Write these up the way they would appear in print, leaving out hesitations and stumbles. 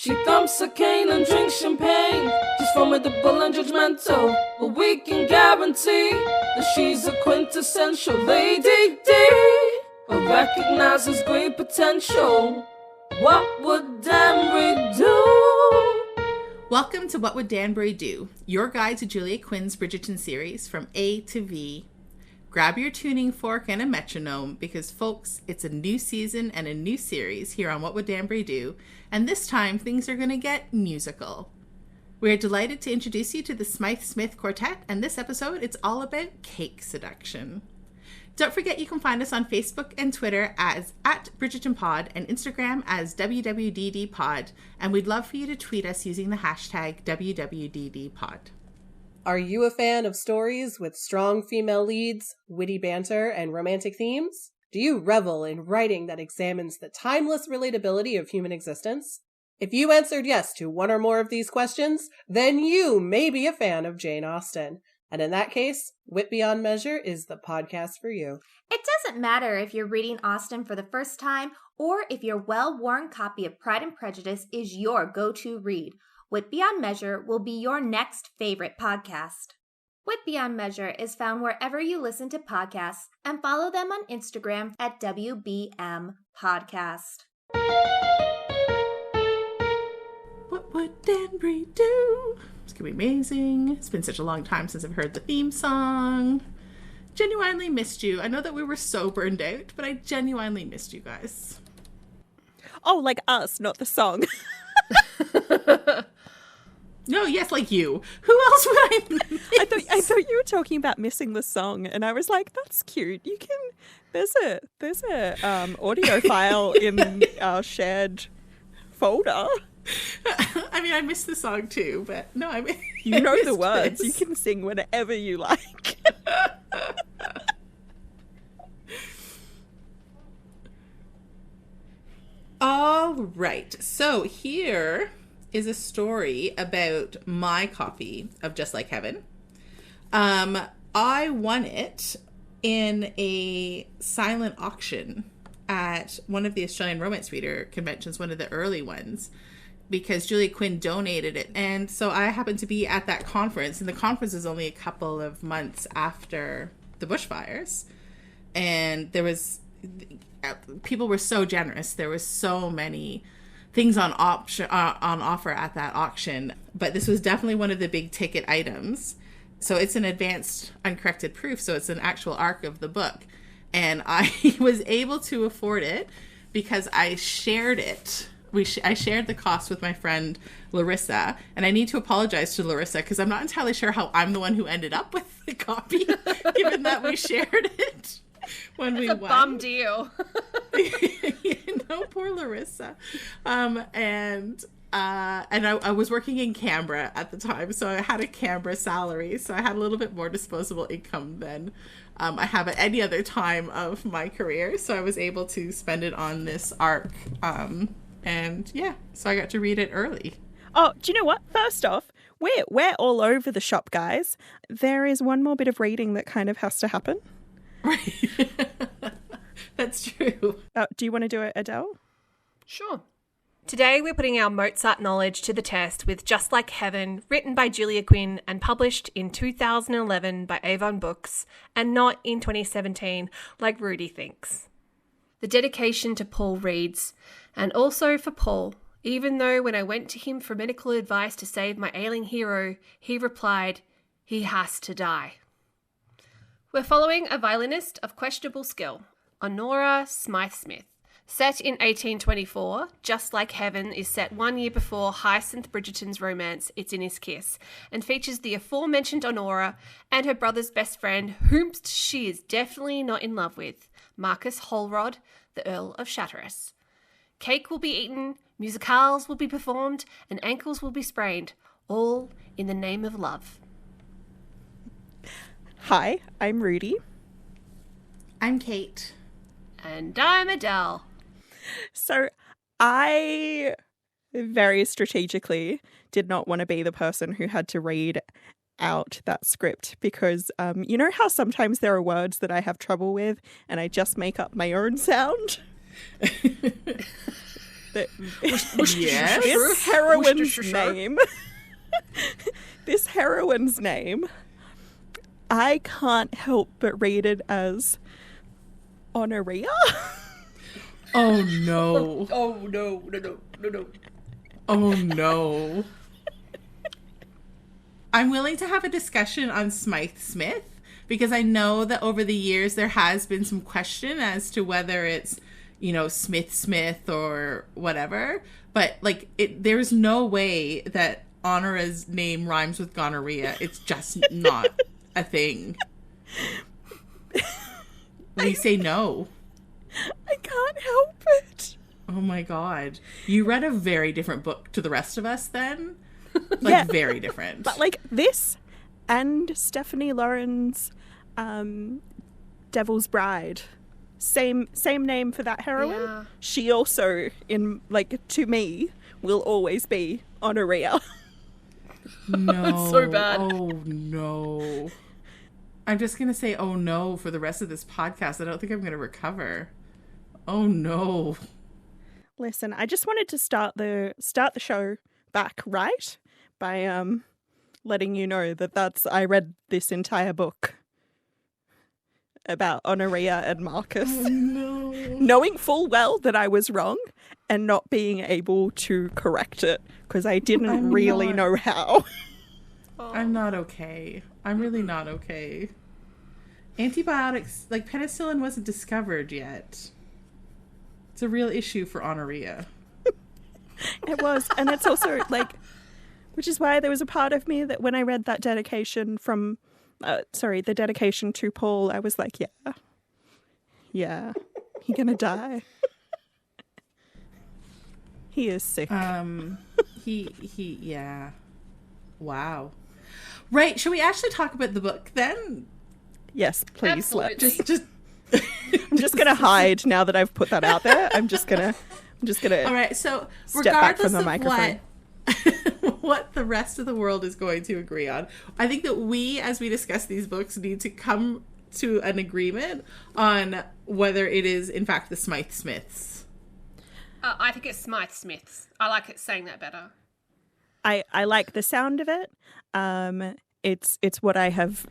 She thumps a cane and drinks champagne. She's formidable and judgmental, but we can guarantee that she's a quintessential lady D, but recognizes great potential. What would Danbury do? Welcome to What Would Danbury Do, your guide to Julia Quinn's Bridgerton series from A to V. Grab your tuning fork and a metronome because, folks, it's a new season and a new series here on What Would Danbury Do, and this time things are going to get musical. We're delighted to introduce you to the Smythe-Smith Quartet, and this episode, it's all about cake seduction. Don't forget you can find us on Facebook and Twitter as @BridgertonPod and Instagram as WWDDPod, and we'd love for you to tweet us using the hashtag WWDDPod. Are you a fan of stories with strong female leads, witty banter, and romantic themes? Do you revel in writing that examines the timeless relatability of human existence? If you answered yes to one or more of these questions, then you may be a fan of Jane Austen. And in that case, Wit Beyond Measure is the podcast for you. It doesn't matter if you're reading Austen for the first time or if your well-worn copy of Pride and Prejudice is your go-to read. Wit Beyond Measure will be your next favorite podcast. Wit Beyond Measure is found wherever you listen to podcasts, and follow them on Instagram at WBM Podcast. What would Danbury do? It's going to be amazing. It's been such a long time since I've heard the theme song. Genuinely missed you. I know that we were so burned out, but I genuinely missed you guys. Oh, like us, not the song. No, yes, like you. Who else would I miss? I thought you were talking about missing the song, and I was like, that's cute. You can. There's a audio file in our shared folder. I mean, I miss the song too, but no, I mean, you know the words. This. You can sing whenever you like. All right, so here is a story about my copy of Just Like Heaven. I won it in a silent auction at one of the Australian Romance Reader conventions, one of the early ones, because Julia Quinn donated it. And so I happened to be at that conference, and the conference was only a couple of months after the bushfires. And there was, people were so generous. There was so many things on offer at that auction, but this was definitely one of the big ticket items. So it's an advanced uncorrected proof, so it's an actual arc of the book. And I was able to afford it because I shared it. I shared the cost with my friend Larissa, and I need to apologize to Larissa because I'm not entirely sure how I'm the one who ended up with the copy, given that we shared it when we won. It's a bum deal. No, poor Larissa. And I was working in Canberra at the time, so I had a Canberra salary, so I had a little bit more disposable income than I have at any other time of my career. So I was able to spend it on this arc. And yeah, so I got to read it early. Oh, do you know what? First off, we're all over the shop, guys. There is one more bit of reading that kind of has to happen. Right. That's true. Do you want to do it, Adele? Sure. Today we're putting our Mozart knowledge to the test with Just Like Heaven, written by Julia Quinn and published in 2011 by Avon Books, and not in 2017 like Rudy thinks. The dedication to Paul reads, and also for Paul, even though when I went to him for medical advice to save my ailing hero, he replied, he has to die. We're following a violinist of questionable skill, Honoria Smythe-Smith. Set in 1824, Just Like Heaven is set 1 year before Hyacinth Bridgerton's romance It's in His Kiss, and features the aforementioned Honoria and her brother's best friend, whom she is definitely not in love with, Marcus Holrod, the Earl of Chatteris. Cake will be eaten, musicales will be performed, and ankles will be sprained, all in the name of love. Hi, I'm Rudy. I'm Kate. And I'm Adele. So I very strategically did not want to be the person who had to read out that script because you know how sometimes there are words that I have trouble with and I just make up my own sound? that Yes. this heroine's name, this heroine's name, I can't help but read it as Honoria. Oh no. Oh, no. Oh no. I'm willing to have a discussion on Smythe-Smith because I know that over the years there has been some question as to whether it's, you know, Smythe-Smith or whatever. But like there's no way that Honoria's name rhymes with gonorrhea. It's just not a thing. We say no. I can't help it. Oh my god. You read a very different book to the rest of us then? Like, Yeah. very different. But like this and Stephanie Lauren's Devil's Bride. Same name for that heroine. Yeah. She also, in like, to me, will always be Honoria. No. It's so bad. Oh no. I'm just going to say oh no for the rest of this podcast. I don't think I'm going to recover. Oh no. Listen, I just wanted to start the show back right by letting you know that I read this entire book about Honoria and Marcus, No. knowing full well that I was wrong and not being able to correct it because I didn't I'm really not. know how. I'm not okay. I'm really not okay. Antibiotics, like penicillin wasn't discovered yet. It's a real issue for Honoria. It was, and it's also like, which is why there was a part of me that when I read that dedication from, the dedication to Paul, I was like, yeah, he gonna die. He is sick. Yeah. Wow. Right, should we actually talk about the book then? Yes, please. Absolutely. Just I'm just gonna hide now that I've put that out there. I'm just gonna. All right, so Step back from regardless the of microphone. what the rest of the world is going to agree on, I think that we, as we discuss these books, need to come to an agreement on whether it is, in fact, the Smythe-Smiths. I think it's Smythe-Smiths. I like it saying that better. I like the sound of it. It's what I have.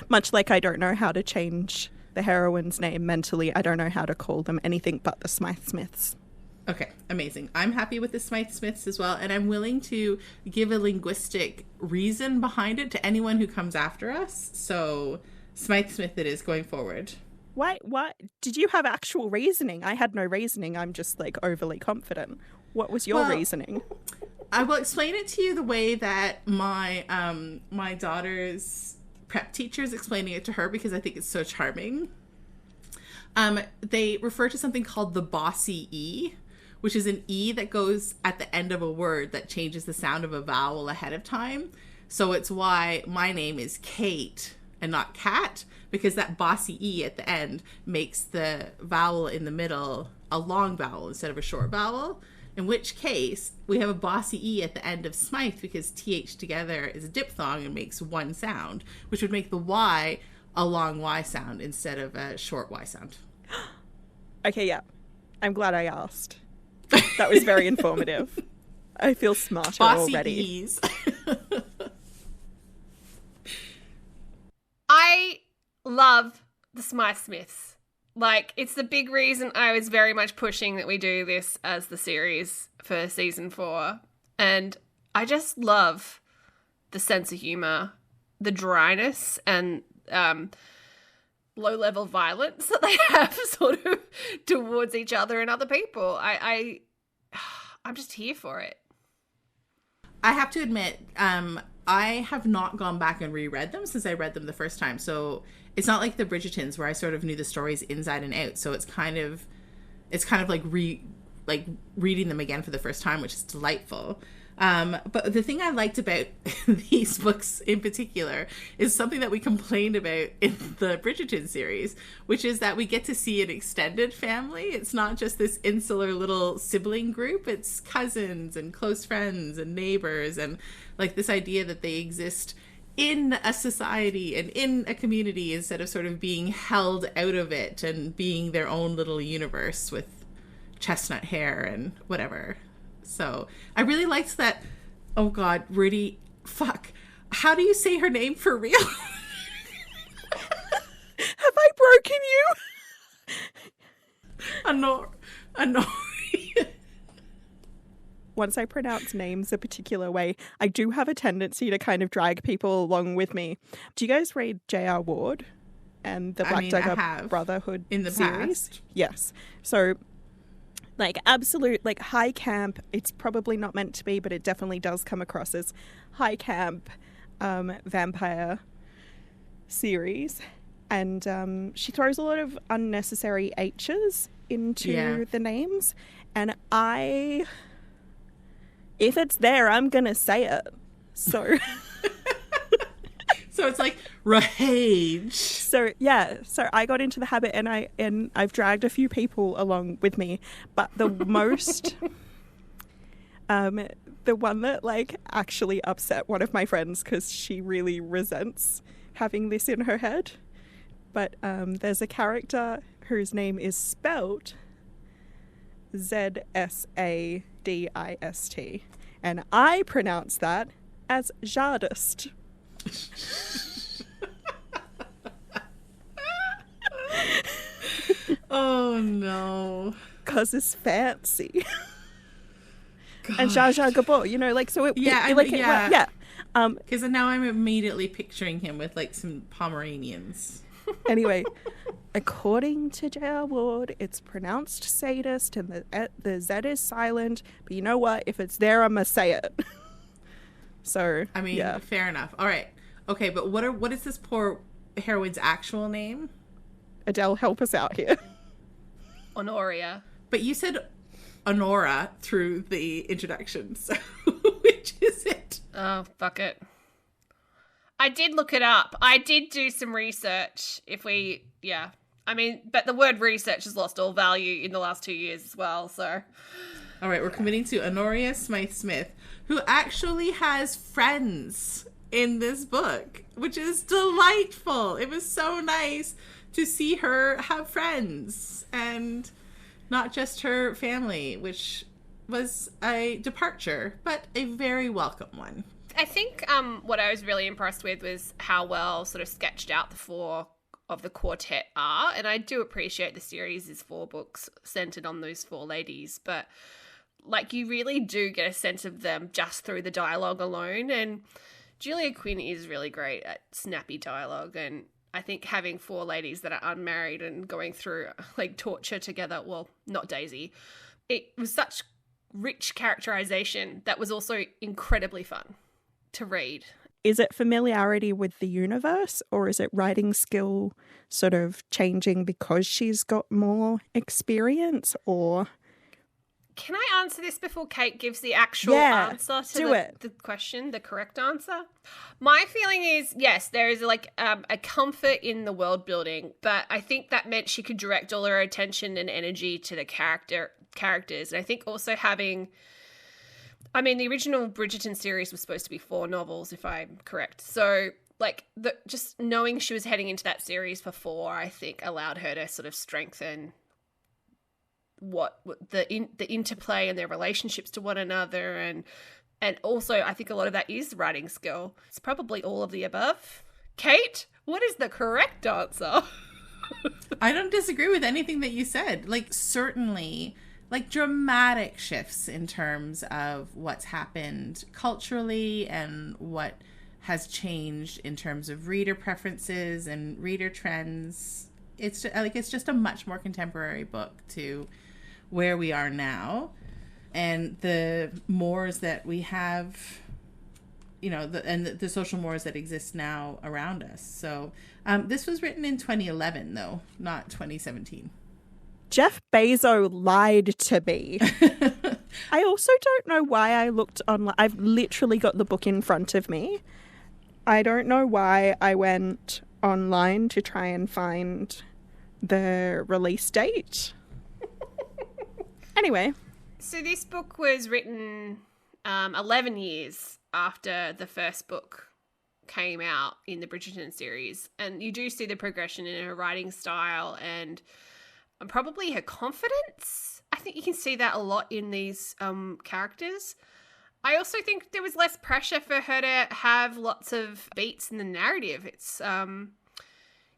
Much like I don't know how to change the heroine's name mentally, I don't know how to call them anything but the Smythe-Smiths. Okay, amazing. I'm happy with the Smythe-Smiths as well, and I'm willing to give a linguistic reason behind it to anyone who comes after us. So, Smythe-Smith it is going forward. Why? Did you have actual reasoning? I had no reasoning. I'm just like overly confident. What was your reasoning? I will explain it to you the way that my my daughter's prep teacher is explaining it to her because I think it's so charming. They refer to something called the bossy E, which is an E that goes at the end of a word that changes the sound of a vowel ahead of time. So it's why my name is Kate and not Cat, because that bossy E at the end makes the vowel in the middle a long vowel instead of a short vowel. In which case, we have a bossy E at the end of Smythe because TH together is a diphthong and makes one sound, which would make the Y a long Y sound instead of a short Y sound. Okay, yeah. I'm glad I asked. That was very informative. I feel smarter Bossy already. E's. I love the Smythe-Smiths. Like, it's the big reason I was very much pushing that we do this as the series for season 4. And I just love the sense of humor, the dryness, and low-level violence that they have sort of towards each other and other people. I'm just here for it. I have to admit, I have not gone back and reread them since I read them the first time. So it's not like the Bridgertons where I sort of knew the stories inside and out. So it's kind of like reading them again for the first time, which is delightful. But the thing I liked about these books in particular is something that we complained about in the Bridgerton series, which is that we get to see an extended family. It's not just this insular little sibling group. It's cousins and close friends and neighbors, and like this idea that they exist in a society and in a community instead of sort of being held out of it and being their own little universe with chestnut hair and whatever. So I really liked that. Oh God, Rudy, fuck. How do you say her name for real? Have I broken you? Honoria. Once I pronounce names a particular way, I do have a tendency to kind of drag people along with me. Do you guys read J.R. Ward and the Black Dagger Brotherhood in the series? past. Yes. So, like, absolute, like, high camp. It's probably not meant to be, but it definitely does come across as high camp vampire series. And she throws a lot of unnecessary H's into the names. And if it's there, I'm going to say it. So... So it's like rage. So yeah, so I got into the habit, and I've dragged a few people along with me, but the most, the one that like actually upset one of my friends because she really resents having this in her head. But there's a character whose name is spelt Zsadist, and I pronounce that as Jardist. Oh no, because it's fancy. And Zsa Zsa Gabor, you know, like, so because now I'm immediately picturing him with like some Pomeranians. Anyway, according to J.R. Ward, it's pronounced sadist, and the Z is silent, but you know what, if it's there, I'm gonna say it. So I mean, fair enough. All right. Okay, but what is this poor heroine's actual name? Adele, help us out here. Honoria. But you said Honora through the introduction, so which is it? Oh, fuck it. I did look it up. I did do some research. I mean, but the word research has lost all value in the last 2 years as well, so... All right, we're committing to Honoria Smythe-Smith, who actually has friends in this book, which is delightful. It was so nice to see her have friends and not just her family, which was a departure, but a very welcome one. I think what I was really impressed with was how well sort of sketched out the four of the quartet are, and I do appreciate the series is 4 books centered on those 4 ladies, but like you really do get a sense of them just through the dialogue alone. And Julia Quinn is really great at snappy dialogue, and I think having 4 ladies that are unmarried and going through like torture together, well, not Daisy, it was such rich characterization that was also incredibly fun to read. Is it familiarity with the universe, or is it writing skill sort of changing because she's got more experience, or... Can I answer this before Kate gives the actual answer to the question, the correct answer? My feeling is, yes, there is like a comfort in the world building, but I think that meant she could direct all her attention and energy to the characters. And I think also having... I mean, the original Bridgerton series was supposed to be 4 novels, if I'm correct. So, like, just knowing she was heading into that series for 4, I think, allowed her to sort of strengthen what the interplay and their relationships to one another, and also I think a lot of that is writing skill. It's probably all of the above. Kate, what is the correct answer? I don't disagree with anything that you said. Like, certainly, like, dramatic shifts in terms of what's happened culturally and what has changed in terms of reader preferences and reader trends. It's just a much more contemporary book to where we are now, and the mores that we have, you know, the social mores that exist now around us. So this was written in 2011, though, not 2017. Jeff Bezos lied to me. I also don't know why I looked online. I've literally got the book in front of me. I don't know why I went online to try and find the release date. Anyway. So this book was written 11 years after the first book came out in the Bridgerton series. And you do see the progression in her writing style and probably her confidence, I think you can see that a lot in these characters. I also think there was less pressure for her to have lots of beats in the narrative. It's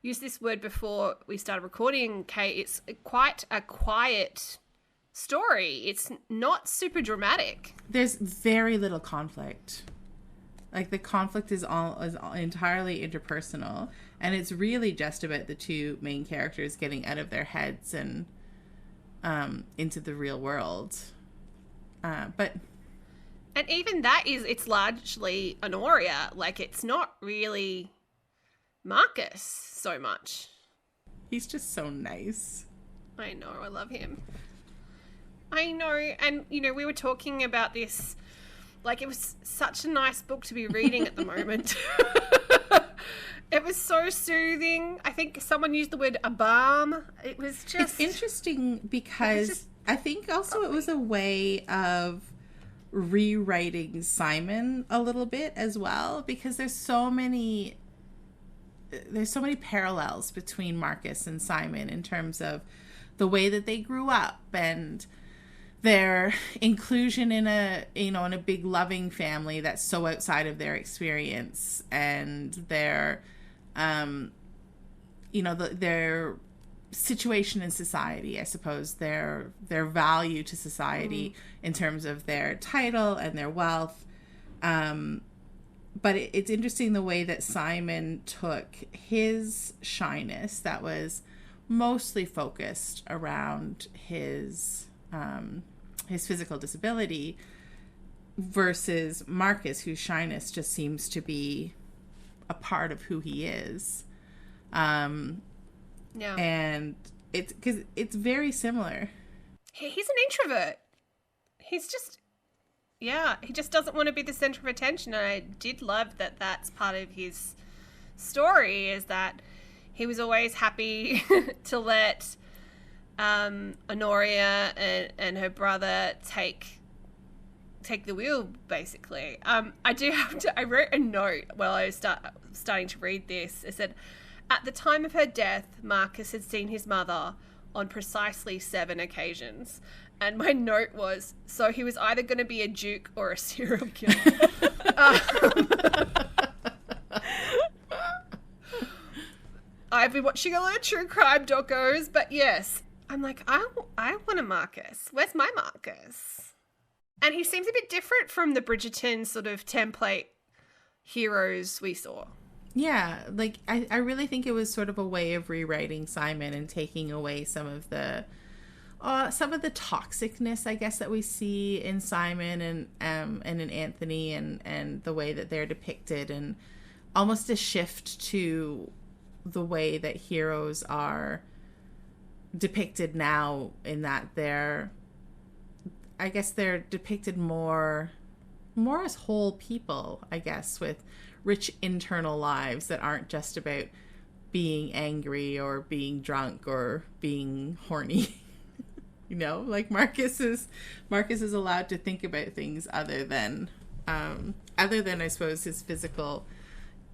used this word before we started recording, Kate. It's quite a quiet story. It's not super dramatic. There's very little conflict. Like, the conflict is all entirely interpersonal, and it's really just about the two main characters getting out of their heads and into the real world. And even that it's largely Honoria. Like, it's not really Marcus so much. He's just so nice. I know, I love him. I know, and, you know, we were talking about this, like, it was such a nice book to be reading at the moment. It was so soothing. I think someone used the word a balm. It was just... It's interesting because I think also it was a way of rewriting Simon a little bit as well, because there's so many parallels between Marcus and Simon in terms of the way that they grew up and their inclusion in a big loving family that's so outside of their experience, and their their situation in society, I suppose, their value to society in terms of their title and their wealth. But it's interesting the way that Simon took his shyness that was mostly focused around his physical disability versus Marcus, whose shyness just seems to be a part of who he is. Yeah. And it's because it's very similar. He's an introvert. He's just, he just doesn't want to be the center of attention. And I did love that that's part of his story, is that he was always happy to let Honoria and her brother take the wheel, basically. I wrote a note while I was starting to read this. It said, at the time of her death, Marcus had seen his mother on precisely 7 occasions. And my note was, so he was either going to be a duke or a serial killer. I've been watching a lot of true crime docos, but yes, I'm like, I want a Marcus. Where's my Marcus? And he seems a bit different from the Bridgerton sort of template heroes we saw. Yeah, like I really think it was sort of a way of rewriting Simon and taking away some of the toxicness, I guess, that we see in Simon and in Anthony and the way that they're depicted, and almost a shift to the way that heroes are depicted now, in that they're depicted more as whole people, I guess, with rich internal lives that aren't just about being angry or being drunk or being horny. You know, like Marcus is allowed to think about things other than I suppose his physical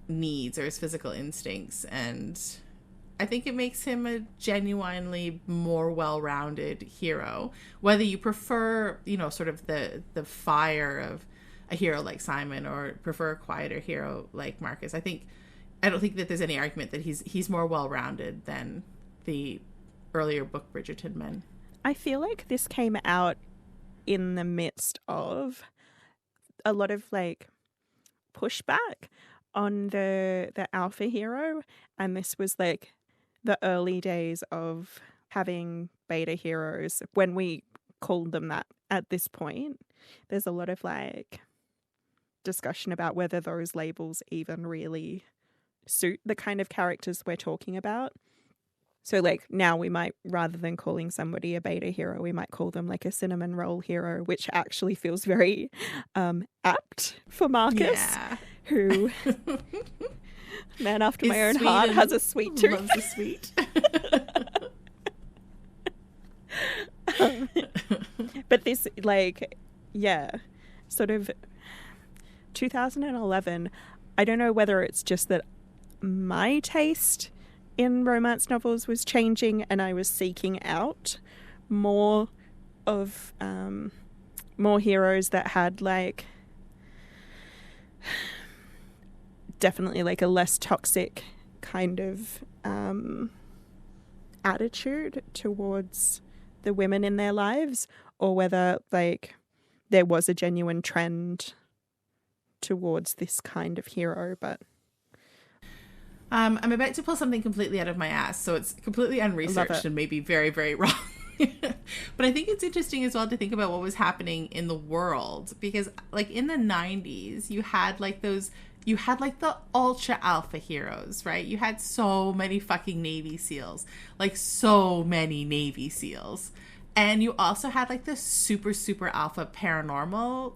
needs or his physical instincts, and I think it makes him a genuinely more well-rounded hero. Whether you prefer, sort of the fire of a hero like Simon or prefer a quieter hero like Marcus, I don't think that there's any argument that he's more well-rounded than the earlier book Bridgerton men. I feel like this came out in the midst of a lot of like pushback on the alpha hero, and this was like the early days of having beta heroes, when we called them that at this point. There's a lot of like discussion about whether those labels even really suit the kind of characters we're talking about. So like now we might, rather than calling somebody a beta hero, we might call them like a cinnamon roll hero, which actually feels very apt for Marcus, who, man after my own heart, has a sweet tooth. Loves a sweet. But this, like, sort of 2011, I don't know whether it's just that my taste in romance novels was changing and I was seeking out more of more heroes that had like definitely like a less toxic kind of attitude towards the women in their lives, or whether like there was a genuine trend towards this kind of hero. But I'm about to pull something completely out of my ass, so it's completely unresearched and maybe very, very wrong. But I think it's interesting as well to think about what was happening in the world, because like in the 90s, you had the ultra alpha heroes, right? You had so many fucking Navy SEALs, like so many Navy SEALs. And you also had like the super, super alpha paranormal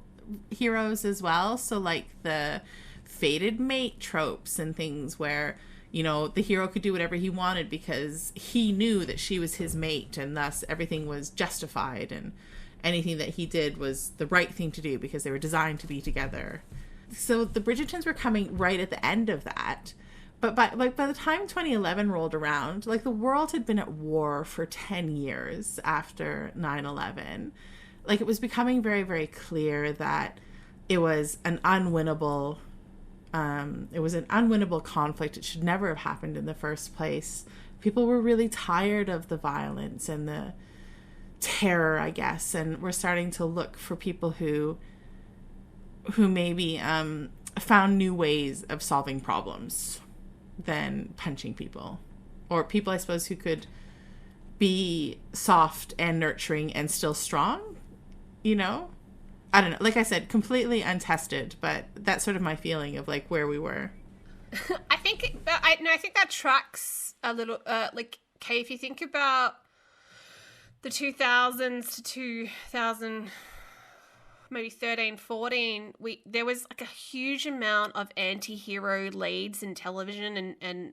heroes as well. So like the fated mate tropes and things where, you know, the hero could do whatever he wanted because he knew that she was his mate, and thus everything was justified and anything that he did was the right thing to do because they were designed to be together. So the Bridgertons were coming right at the end of that. But by the time 2011 rolled around, like the world had been at war for 10 years after 9/11. Like it was becoming very, very clear that it was an unwinnable conflict. It should never have happened in the first place. People were really tired of the violence and the terror, I guess, and we're starting to look for people who maybe found new ways of solving problems than punching people, or people, I suppose, who could be soft and nurturing and still strong, you know? I don't know. Like I said, completely untested, but that's sort of my feeling of like where we were. I think that tracks a little. Like, Kay, if you think about the 2000s to 2000, maybe 13, 14, there was like a huge amount of anti-hero leads in television and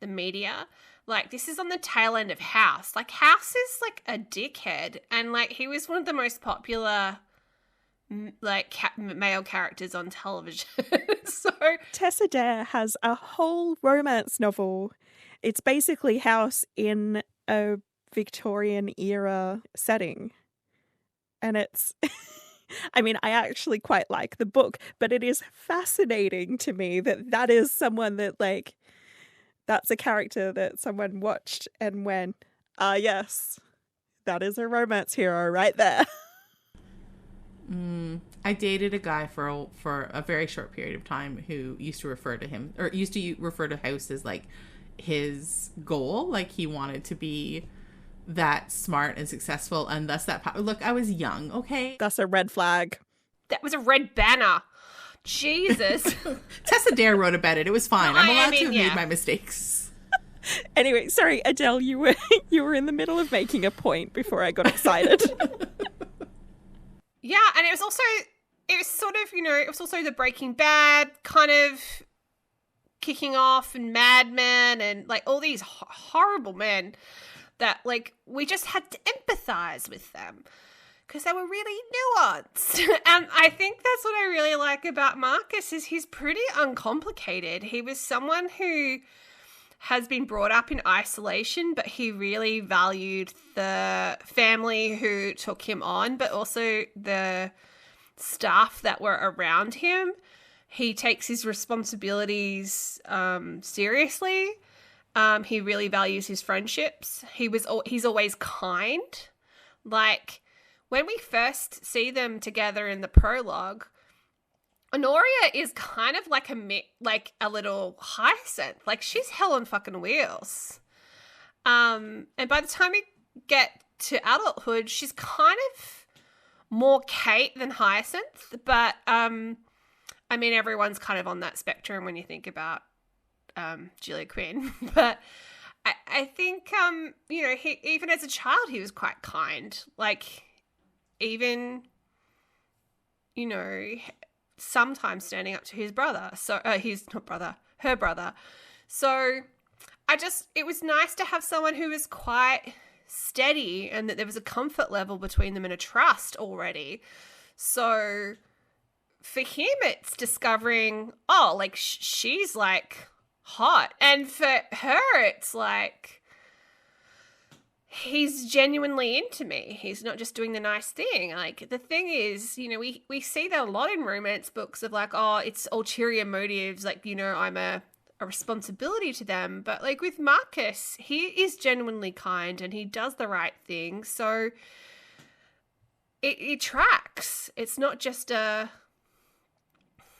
the media. Like, this is on the tail end of House. Like, House is like a dickhead, and like he was one of the most popular like male characters on television. So Tessa Dare has a whole romance novel. It's basically House in a Victorian era setting, and it's I mean, I actually quite like the book, but it is fascinating to me that is someone that like that's a character that someone watched and went, yes, that is a romance hero right there. I dated a guy for a very short period of time who used to refer to House as like his goal. Like he wanted to be that smart and successful, and thus that power. Look, I was young, okay? That's a red flag. That was a red banner. Jesus. Tessa Dare wrote about it. It was fine. I'm allowed to have made my mistakes. Anyway, sorry, Adele, you were in the middle of making a point before I got excited. Yeah, and it was also the Breaking Bad kind of kicking off, and Mad Men, and like all these horrible men that like we just had to empathize with them because they were really nuanced. And I think that's what I really like about Marcus is he's pretty uncomplicated. He was someone who has been brought up in isolation, but he really valued the family who took him on, but also the staff that were around him. He takes his responsibilities seriously. He really values his friendships. He's always kind. Like, when we first see them together in the prologue, Honoria is kind of like a little Hyacinth. Like, she's hell on fucking wheels. And by the time we get to adulthood, she's kind of more Kate than Hyacinth. But, I mean, everyone's kind of on that spectrum when you think about Julia Quinn. But I think, he, even as a child, he was quite kind. Like, even, sometimes standing up to his brother. So her brother. So it was nice to have someone who was quite steady and that there was a comfort level between them and a trust already. So for him, it's discovering, she's like hot. And for her, it's like, he's genuinely into me. He's not just doing the nice thing. Like, the thing is, you know, we see that a lot in romance books of like, oh, it's ulterior motives. Like, you know, I'm a responsibility to them. But like with Marcus, he is genuinely kind and he does the right thing. So it tracks. It's not just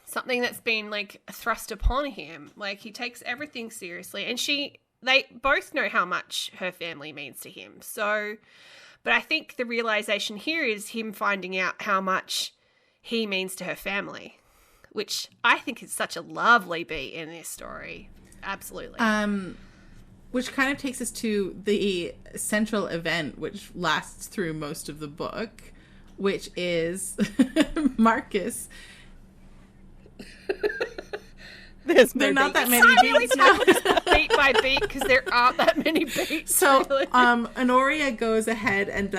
something that's been like thrust upon him. Like, he takes everything seriously, and they both know how much her family means to him. So, but I think the realization here is him finding out how much he means to her family, which I think is such a lovely beat in this story. Absolutely. Which kind of takes us to the central event, which lasts through most of the book, which is Marcus. There not that many beats now. Beat by beat, because there aren't that many beats. So, really. Honoria goes ahead and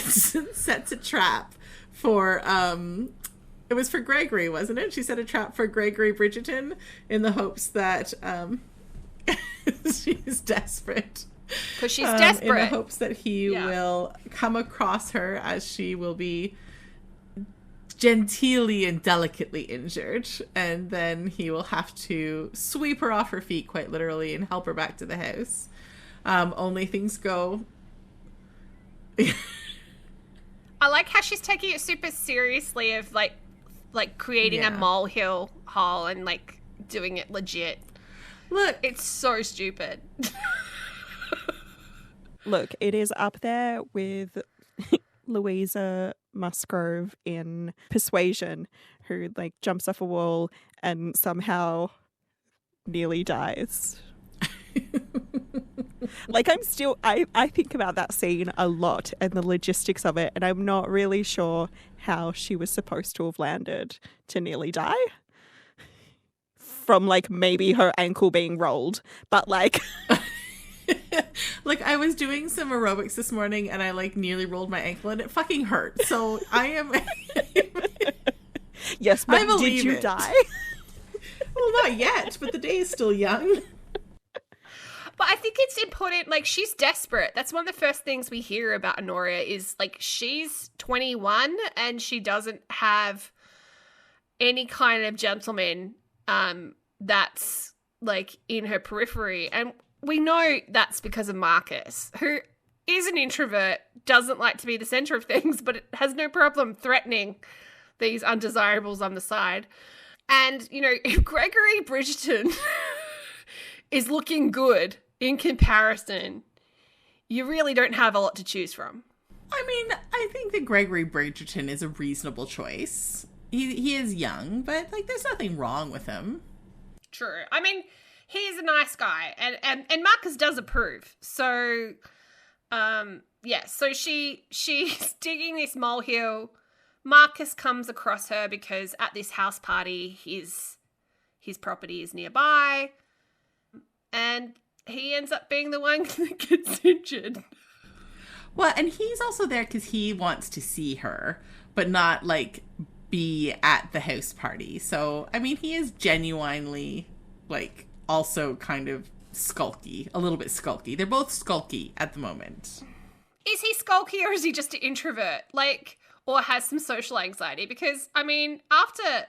sets a trap for, it was for Gregory, wasn't it? She set a trap for Gregory Bridgerton in the hopes that, she's desperate. Because she's desperate. In the hopes that he will come across her as she will be genteelly and delicately injured, and then he will have to sweep her off her feet, quite literally, and help her back to the house. Only things go. I like how she's taking it super seriously of like creating a molehill hole and like doing it legit. Look, it's so stupid. Look, it is up there with Louisa Musgrove in Persuasion, who like jumps off a wall and somehow nearly dies. Like, I think about that scene a lot and the logistics of it, and I'm not really sure how she was supposed to have landed to nearly die from like maybe her ankle being rolled, but like like, I was doing some aerobics this morning and I like nearly rolled my ankle and it fucking hurt. So I am. Yes, but did you die? Well, not yet, but the day is still young. But I think it's important, like, she's desperate. That's one of the first things we hear about Honoria is, like, she's 21 and she doesn't have any kind of gentleman that's, like, in her periphery. And we know that's because of Marcus, who is an introvert, doesn't like to be the center of things, but has no problem threatening these undesirables on the side. And, you know, if Gregory Bridgerton is looking good in comparison, you really don't have a lot to choose from. I mean, I think that Gregory Bridgerton is a reasonable choice. He is young, but, like, there's nothing wrong with him. True. I mean, he is a nice guy, and Marcus does approve. So, yeah, so she's digging this molehill. Marcus comes across her because at this house party, his property is nearby, and he ends up being the one that gets injured. Well, and he's also there because he wants to see her, but not, like, be at the house party. So, I mean, he is genuinely, like, also kind of sulky, a little bit sulky. They're both sulky at the moment. Is he sulky or is he just an introvert? Like, or has some social anxiety? Because, I mean, after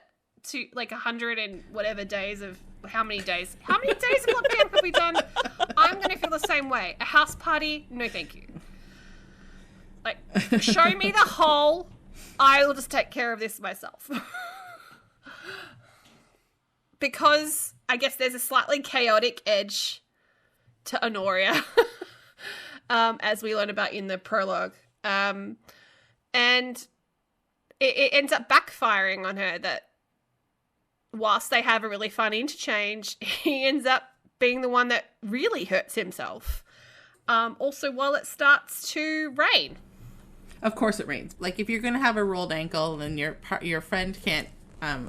100 and whatever days of how many days of lockdown have we done? I'm going to feel the same way. A house party? No, thank you. Like, show me the hole. I will just take care of this myself. Because I guess there's a slightly chaotic edge to Honoria, as we learn about in the prologue. And it ends up backfiring on her that whilst they have a really fun interchange, he ends up being the one that really hurts himself. Also, while it starts to rain. Of course it rains. Like, if you're going to have a rolled ankle and your friend can't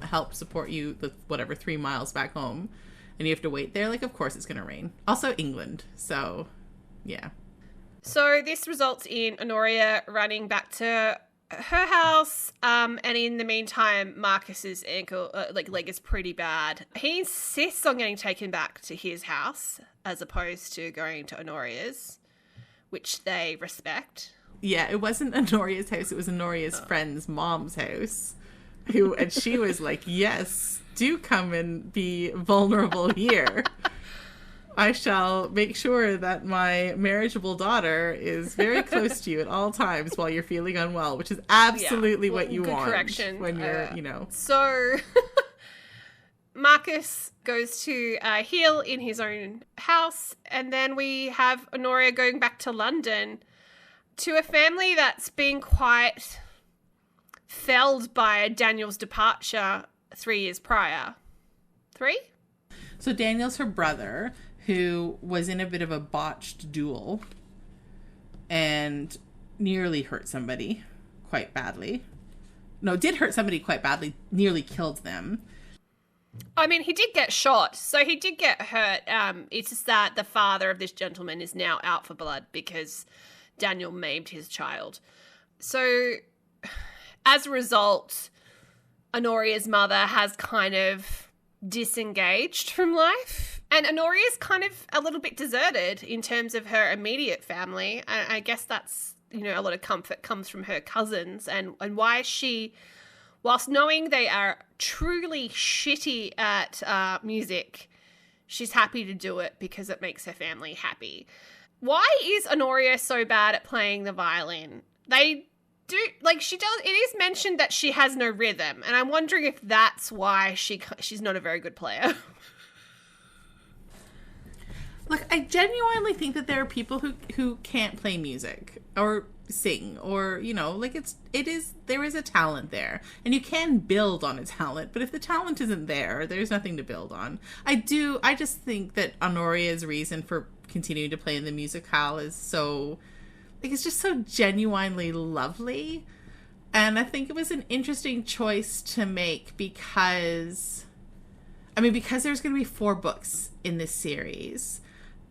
help support you with whatever 3 miles back home and you have to wait there, like, of course it's going to rain. Also England. So, yeah. So this results in Honoria running back to her house, and in the meantime, Marcus's ankle, leg is pretty bad. He insists on getting taken back to his house as opposed to going to Honoria's, which they respect. Yeah, it wasn't Honoria's house. It was Honoria's friend's mom's house. And she was like, yes, do come and be vulnerable here. I shall make sure that my marriageable daughter is very close to you at all times while you're feeling unwell, which is absolutely what you want correction. When you're, So Marcus goes to heal in his own house, and then we have Honoria going back to London to a family that's been quite felled by Daniel's departure 3 years prior. 3? So Daniel's her brother, who was in a bit of a botched duel and nearly hurt somebody quite badly. No, did hurt somebody quite badly, nearly killed them. I mean, he did get shot, so he did get hurt. It's just that the father of this gentleman is now out for blood because Daniel maimed his child. So, as a result, Honoria's mother has kind of disengaged from life. And Honoria's kind of a little bit deserted in terms of her immediate family. I guess that's, a lot of comfort comes from her cousins. And why she, whilst knowing they are truly shitty at music, she's happy to do it because it makes her family happy. Why is Honoria so bad at playing the violin? They do, she does, it is mentioned that she has no rhythm. And I'm wondering if that's why she's not a very good player. Look, I genuinely think that there are people who can't play music or sing or, there is a talent there and you can build on a talent, but if the talent isn't there, there's nothing to build on. I just think that Honoria's reason for continuing to play in the musicale is so, it's just so genuinely lovely. And I think it was an interesting choice to make because there's going to be 4 books in this series.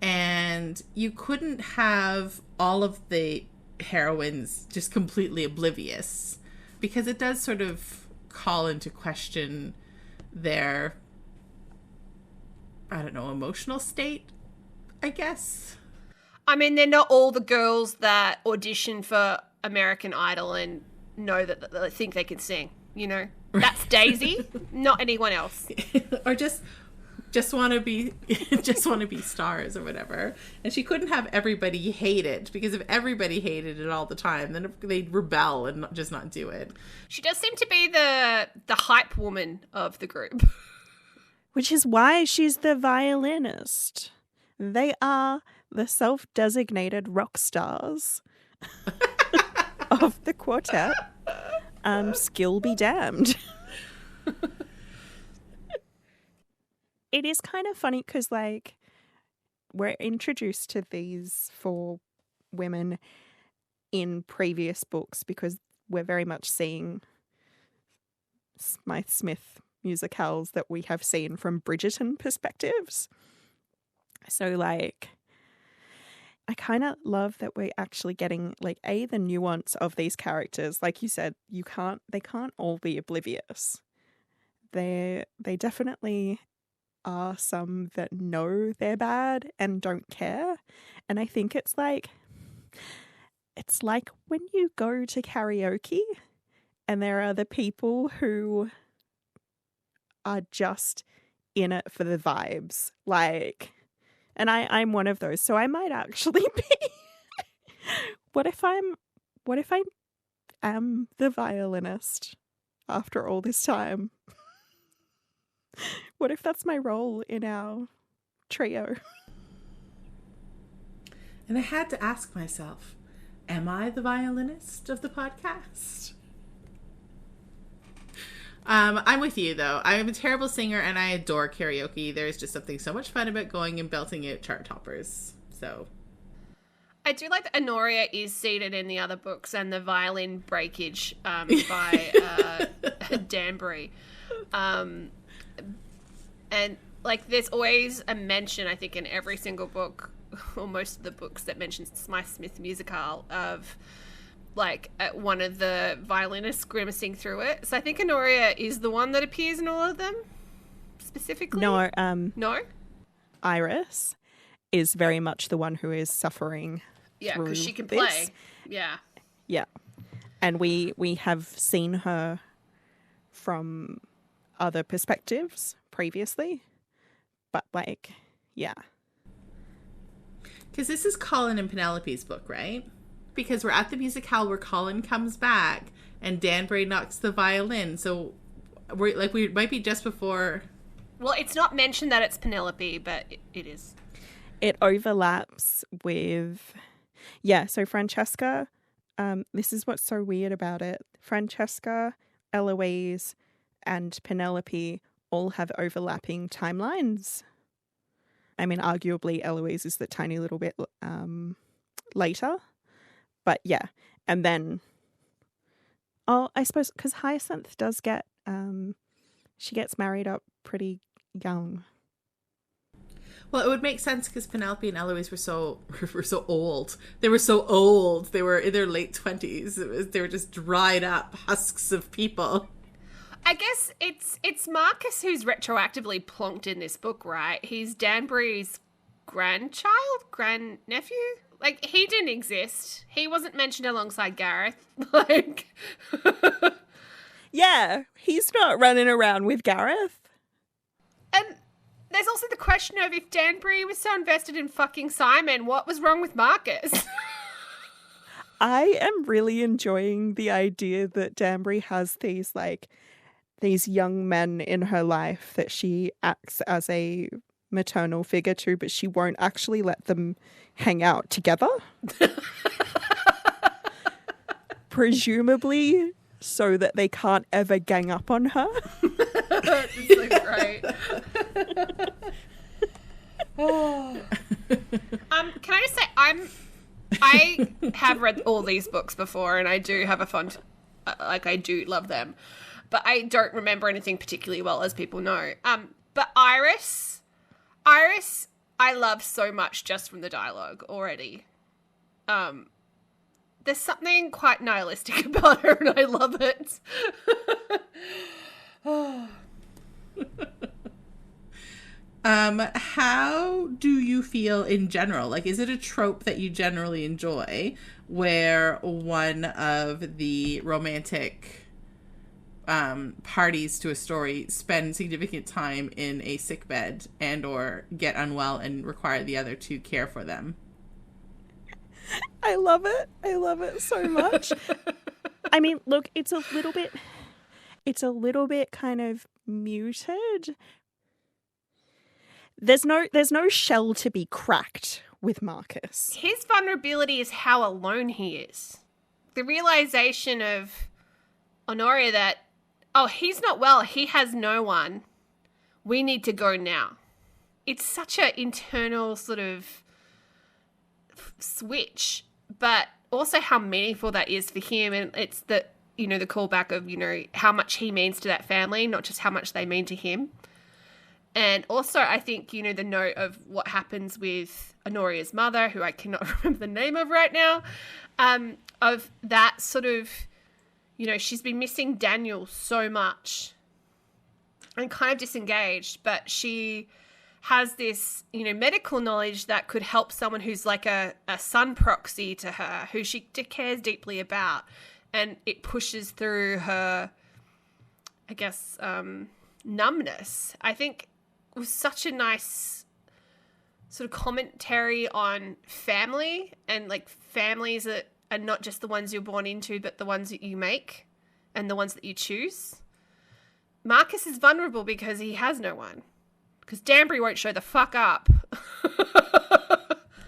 And you couldn't have all of the heroines just completely oblivious because it does sort of call into question their, emotional state, I guess. I mean, they're not all the girls that audition for American Idol and know that they think they can sing, That's Daisy, not anyone else. Or just want to be stars or whatever. And she couldn't have everybody hate it because if everybody hated it all the time, then they'd rebel and just not do it. She does seem to be the hype woman of the group. Which is why she's the violinist. They are the self-designated rock stars of the quartet. Skill be damned. It is kind of funny because, we're introduced to these 4 women in previous books because we're very much seeing Smythe-Smith musicales that we have seen from Bridgerton perspectives. So, I kind of love that we're actually getting, the nuance of these characters. Like you said, they can't all be oblivious. They definitely are some that know they're bad and don't care. And I think it's like when you go to karaoke and there are the people who are just in it for the vibes. And I'm one of those. So I might actually be what if I am the violinist after all this time? What if that's my role in our trio? And I had to ask myself, am I the violinist of the podcast? I'm with you, though. I'm a terrible singer, and I adore karaoke. There's just something so much fun about going and belting out chart toppers. So, I do like that Honoria is seated in the other books and the violin breakage by Danbury. And there's always a mention, I think, in every single book, or most of the books that mentions Smythe-Smith musicale of one of the violinists grimacing through it. So I think Honoria is the one that appears in all of them, specifically. No. No? Iris is very much the one who is suffering Yeah, through because she can this. play. Yeah. Yeah. And we have seen her from other perspectives previously. But like, yeah. Because this is Colin and Penelope's book, right? Because we're at the musicale where Colin comes back and Danbury knocks the violin. So we might be just before. Well, it's not mentioned that it's Penelope, but it is. It overlaps with, yeah, so Francesca, this is what's so weird about it. Francesca, Eloise, and Penelope all have overlapping timelines. I mean, arguably Eloise is the tiny little bit later. But yeah, and then, I suppose, because Hyacinth does get, she gets married up pretty young. Well, it would make sense because Penelope and Eloise were so old. They were so old. They were in their late 20s. They were just dried up husks of people. I guess it's Marcus who's retroactively plonked in this book, right? He's Danbury's grandnephew? Like, he didn't exist. He wasn't mentioned alongside Gareth. Like, yeah, he's not running around with Gareth. And there's also the question of if Danbury was so invested in fucking Simon, what was wrong with Marcus? I am really enjoying the idea that Danbury has these young men in her life that she acts as a maternal figure to, but she won't actually let them hang out together. Presumably so that they can't ever gang up on her. That's so great. Can I just say, I have read all these books before, and I do have a fond, I do love them, but I don't remember anything particularly well, as people know. But Iris, I love so much just from the dialogue already. There's something quite nihilistic about her, and I love it. How do you feel in general? Like, is it a trope that you generally enjoy where one of the romantic parties to a story spend significant time in a sickbed and or get unwell and require the other to care for them? I love it. I love it so much. I mean, look, it's a little bit kind of muted. There's no shell to be cracked with Marcus. His vulnerability is how alone he is. The realization of Honoria that, oh, he's not well, he has no one. We need to go now. It's such an internal sort of switch, but also how meaningful that is for him. And it's the callback of, how much he means to that family, not just how much they mean to him. And also, I think, the note of what happens with Honoria's mother, who I cannot remember the name of right now, of that sort of, she's been missing Daniel so much and kind of disengaged, but she has this, medical knowledge that could help someone who's like a son proxy to her, who she cares deeply about. And it pushes through her, I guess, numbness. I think it was such a nice sort of commentary on family and like families that are not just the ones you're born into, but the ones that you make and the ones that you choose. Marcus is vulnerable because he has no one. Because Danbury won't show the fuck up.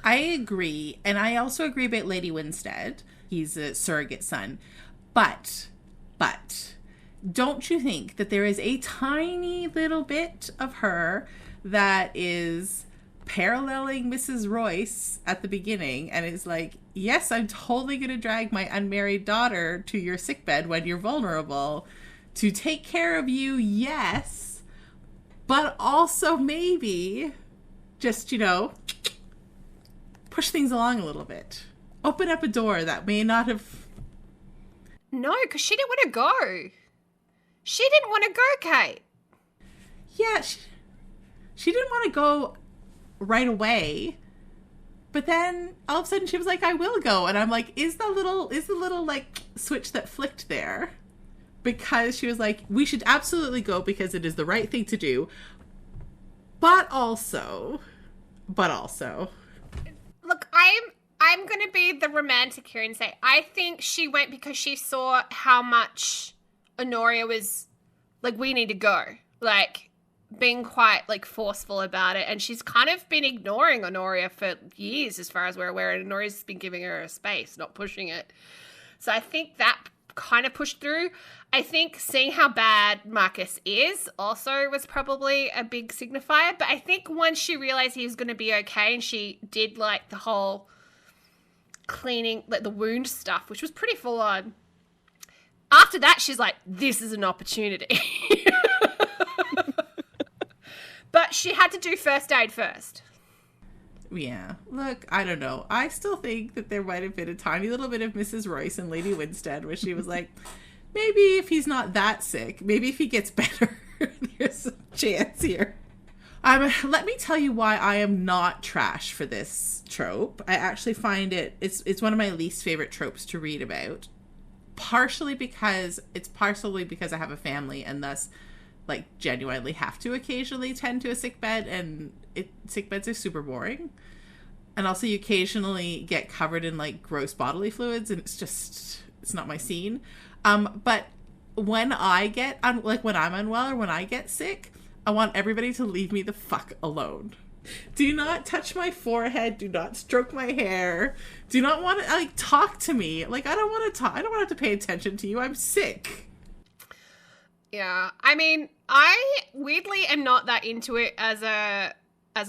I agree. And I also agree about Lady Winstead. He's a surrogate son. But, don't you think that there is a tiny little bit of her that is paralleling Mrs. Royce at the beginning and is like, yes, I'm totally going to drag my unmarried daughter to your sickbed when you're vulnerable to take care of you, yes, but also maybe just, push things along a little bit. Open up a door that may not have... No, because she didn't want to go. She didn't want to go, Kate. Yeah, she didn't want to go right away, But then all of a sudden she was like, I will go. And I'm like, is the little like switch that flicked there? Because she was like, we should absolutely go because it is the right thing to do. But also. Look, I'm going to be the romantic here and say, I think she went because she saw how much Honoria was, like, we need to go. Like, being quite, like, forceful about it. And she's kind of been ignoring Honoria for years, as far as we're aware. And Honoria's been giving her a space, not pushing it. So I think that kind of pushed through. I think seeing how bad Marcus is also was probably a big signifier. But I think once she realized he was going to be okay and she did, like, the whole cleaning, like, the wound stuff, which was pretty full on. After that, she's like, this is an opportunity. But she had to do first aid first. Yeah. Look, I don't know. I still think that there might have been a tiny little bit of Mrs. Royce and Lady Winstead where she was like, maybe if he's not that sick, maybe if he gets better, there's a chance here. Let me tell you why I am not trash for this trope. I actually find it's one of my least favorite tropes to read about. Partially because I have a family and thus, like, genuinely have to occasionally tend to a sick bed, and sick beds are super boring. And also you occasionally get covered in, like, gross bodily fluids, and it's not my scene. But when I get, when I'm unwell or when I get sick, I want everybody to leave me the fuck alone. Do not touch my forehead. Do not stroke my hair. Do not want to, like, talk to me. Like, I don't want to talk. I don't want to have to pay attention to you. I'm sick. Yeah. I mean, I weirdly am not that into it as a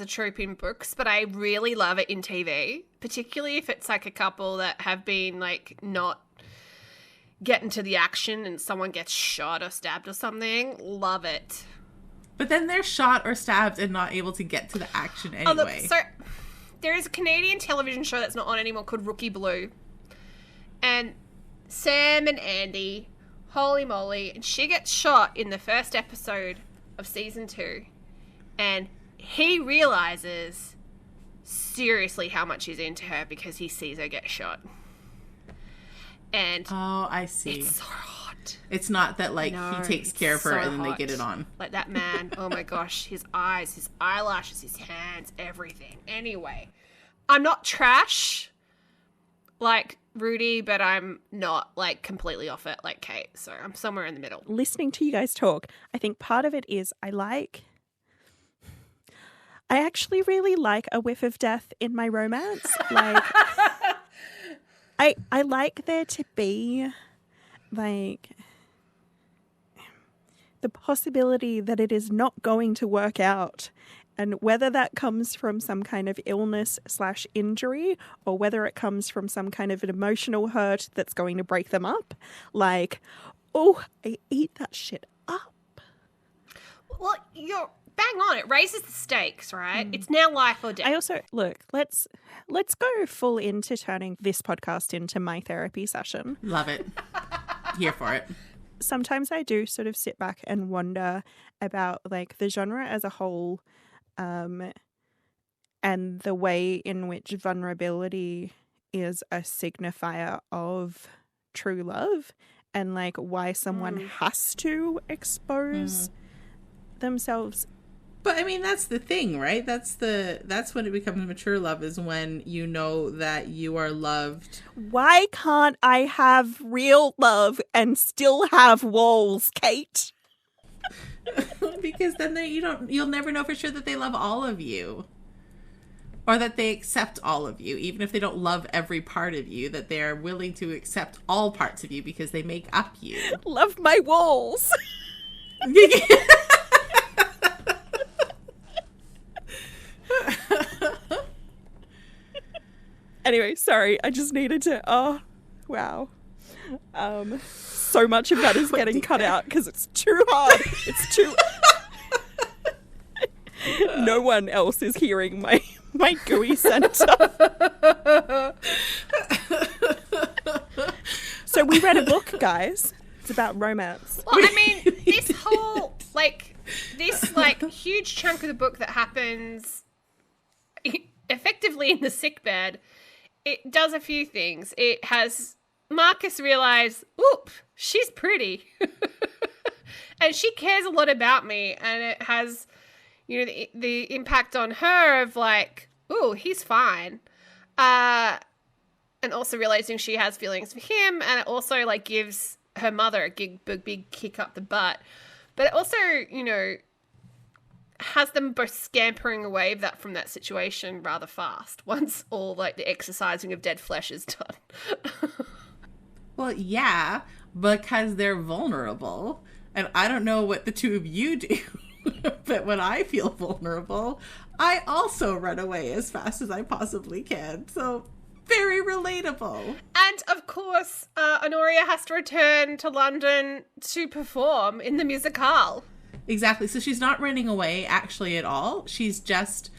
trope in books, but I really love it in TV, particularly if it's like a couple that have been, like, not getting to the action and someone gets shot or stabbed or something. Love it. But then they're shot or stabbed and not able to get to the action anyway. Oh, look, so there is a Canadian television show that's not on anymore called Rookie Blue. And Sam and Andy, holy moly, and she gets shot in the first episode of season 2. And he realizes seriously how much he's into her because he sees her get shot. And oh, I see. It's so hot. It's not that, like, he takes care of her and then they get it on. Like, that man, oh my gosh, his eyes, his eyelashes, his hands, everything. Anyway, I'm not trash like Rudy, but I'm not, like, completely off it like Kate. So I'm somewhere in the middle. Listening to you guys talk, I think part of it is I actually really like a whiff of death in my romance. Like, I like there to be, like, the possibility that it is not going to work out, and whether that comes from some kind of illness/injury or whether it comes from some kind of an emotional hurt that's going to break them up. Like, oh, I eat that shit up. Well, you're bang on. It raises the stakes, right? It's now life or death. I also, look, let's go full into turning this podcast into my therapy session. Love it. Here for it. Sometimes I do sort of sit back and wonder about, like, the genre as a whole, and the way in which vulnerability is a signifier of true love, and, like, why someone has to expose themselves. But I mean, that's the thing, right? That's when it becomes mature love, is when you know that you are loved. Why can't I have real love and still have walls, Kate? Because then you'll never know for sure that they love all of you. Or that they accept all of you, even if they don't love every part of you, that they're willing to accept all parts of you because they make up you. Love my walls. Anyway, sorry, I just needed to, oh, wow. So much of that is getting cut out because it's too hard. It's too... No one else is hearing my gooey center. So we read a book, guys. It's about romance. Well, I mean, this huge chunk of the book that happens effectively in the sickbed, it does a few things. It has Marcus realize, oop, she's pretty. And she cares a lot about me. And it has, you know, the impact on her of like, ooh, he's fine. And also realizing she has feelings for him. And it also like gives her mother a big kick up the butt. But it also, you know, has them both scampering away from that situation rather fast once all like the exercising of dead flesh is done. Well, yeah, because they're vulnerable. And I don't know what the two of you do, but when I feel vulnerable, I also run away as fast as I possibly can. So very relatable. And of course, Honoria has to return to London to perform in the musicale. Exactly. So she's not running away actually at all. She's just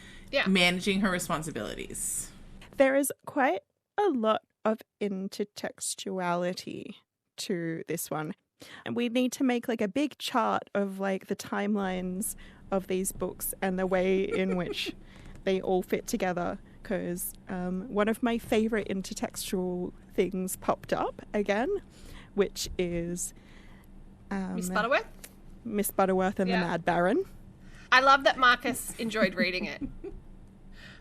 managing her responsibilities. There is quite a lot of intertextuality to this one. And we need to make like a big chart of like the timelines of these books and the way in which they all fit together. Because one of my favorite intertextual things popped up again, which is Miss Butterworth? Miss Butterworth and the Mad Baron. I love that Marcus enjoyed reading it.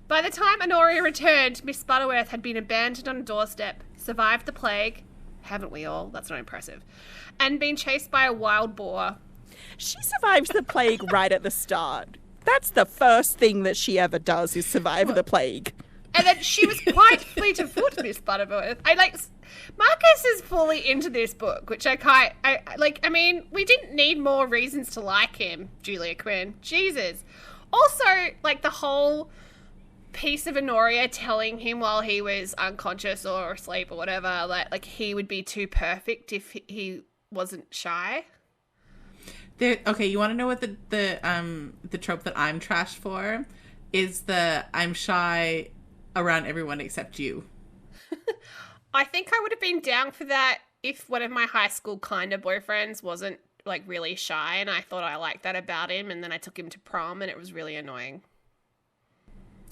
By the time Honoria returned, Miss Butterworth had been abandoned on a doorstep, survived the plague, haven't we all? That's not impressive, and been chased by a wild boar. She survives the plague right at the start. That's the first thing that she ever does is survive the plague. And then she was quite fleet of foot, Miss Butterworth. Marcus is fully into this book, which I mean, we didn't need more reasons to like him, Julia Quinn. Jesus. Also, like, the whole piece of Honoria telling him while he was unconscious or asleep or whatever, like he would be too perfect if he wasn't shy. Okay, you want to know what the trope that I'm trashed for is? I'm shy around everyone except you. I think I would have been down for that if one of my high school kind of boyfriends wasn't like really shy and I thought I liked that about him, and then I took him to prom and it was really annoying.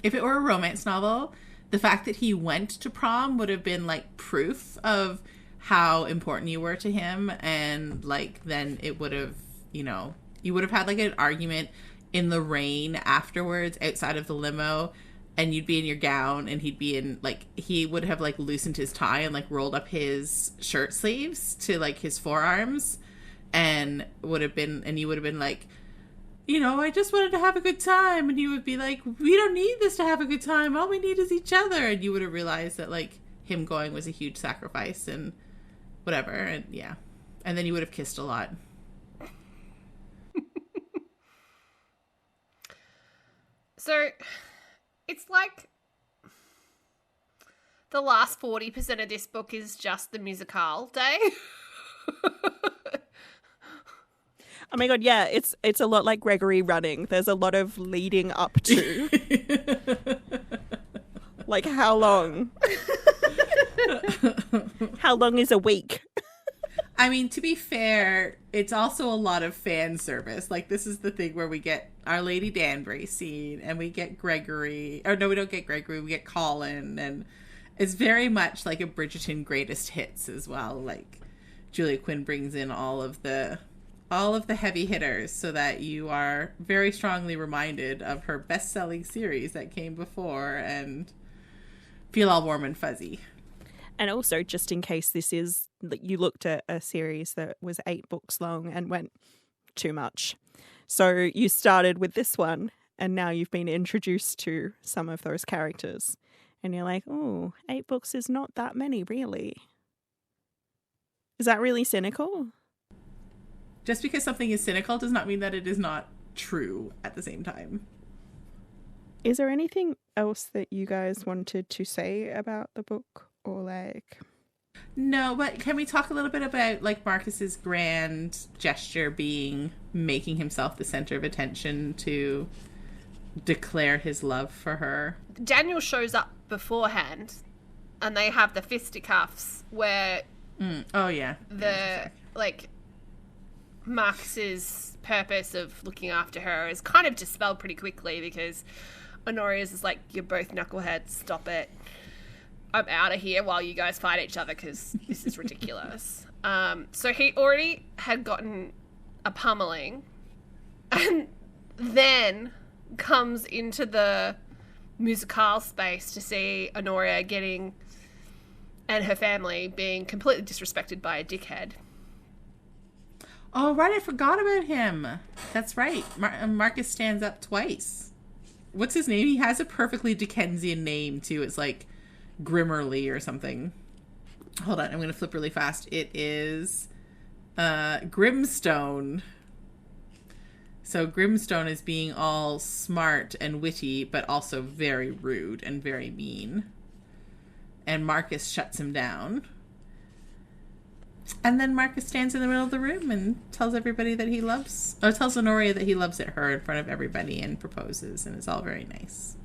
If it were a romance novel, the fact that he went to prom would have been like proof of how important you were to him, and like then it would have, you know, you would have had like an argument in the rain afterwards outside of the limo, and you'd be in your gown and he'd be in, like, he would have like loosened his tie and like rolled up his shirt sleeves to like his forearms, and you would have been like, you know, I just wanted to have a good time, and he would be like, we don't need this to have a good time, all we need is each other, and you would have realized that like him going was a huge sacrifice and whatever, and yeah, and then you would have kissed a lot. So it's like the last 40% of this book is just the musicale day. Oh my god, yeah, it's a lot like Gregory running. There's a lot of leading up to. Like, how long? How long is a week? I mean, to be fair, it's also a lot of fan service. Like, this is the thing where we get Our Lady Danbury scene, and we get Gregory. Or no, we don't get Gregory. We get Colin, and it's very much like a Bridgerton greatest hits as well. Like, Julia Quinn brings in all of the heavy hitters so that you are very strongly reminded of her best-selling series that came before and feel all warm and fuzzy. And also, just in case this is, you looked at a series that was 8 books long and went too much. So you started with this one, and now you've been introduced to some of those characters. And you're like, oh, 8 books is not that many, really. Is that really cynical? Just because something is cynical does not mean that it is not true at the same time. Is there anything else that you guys wanted to say about the book? Or like... No, but can we talk a little bit about like Marcus's grand gesture being making himself the center of attention to declare his love for her? Daniel shows up beforehand and they have the fisticuffs where oh yeah, the like Marcus's purpose of looking after her is kind of dispelled pretty quickly, because Honoria's is like, you're both knuckleheads, stop it. I'm out of here while you guys fight each other because this is ridiculous. So he already had gotten a pummeling and then comes into the musicale space to see Honoria getting, and her family being completely disrespected by a dickhead. Oh, right. I forgot about him. That's right. Marcus stands up twice. What's his name? He has a perfectly Dickensian name, too. It's like Grimmerly or something. Hold on. I'm going to flip really fast. It is Grimstone. So Grimstone is being all smart and witty, but also very rude and very mean. And Marcus shuts him down. And then Marcus stands in the middle of the room and tells everybody that he loves, or tells Honoria that he loves her in front of everybody and proposes, and it's all very nice.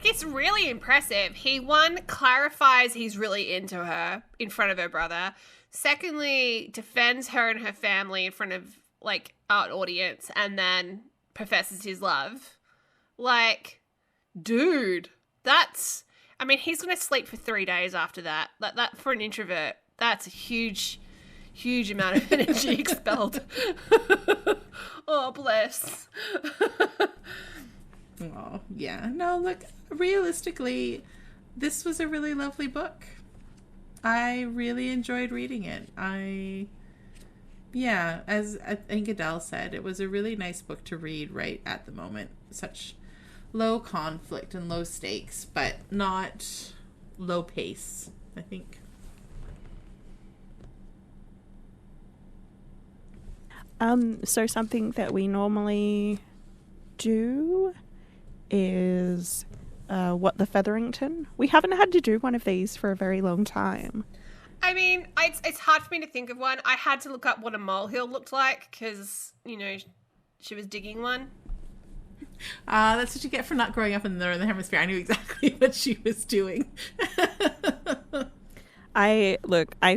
It's really impressive. He, one, clarifies he's really into her in front of her brother. Secondly, defends her and her family in front of, like, an audience, and then professes his love. Like, dude, that's... I mean, he's going to sleep for 3 days after that. That for an introvert, that's a huge, huge amount of energy expelled. Oh, bless. Oh, yeah. No, look, realistically, this was a really lovely book. I really enjoyed reading it. Yeah, as I think Adele said, it was a really nice book to read right at the moment. Such low conflict and low stakes, but not low pace, I think. So something that we normally do is What the Featherington. We haven't had to do one of these for a very long time. I mean, it's hard for me to think of one. I had to look up what a molehill looked like because, you know, she was digging one. That's what you get for not growing up in the Northern Hemisphere. I knew exactly what she was doing. I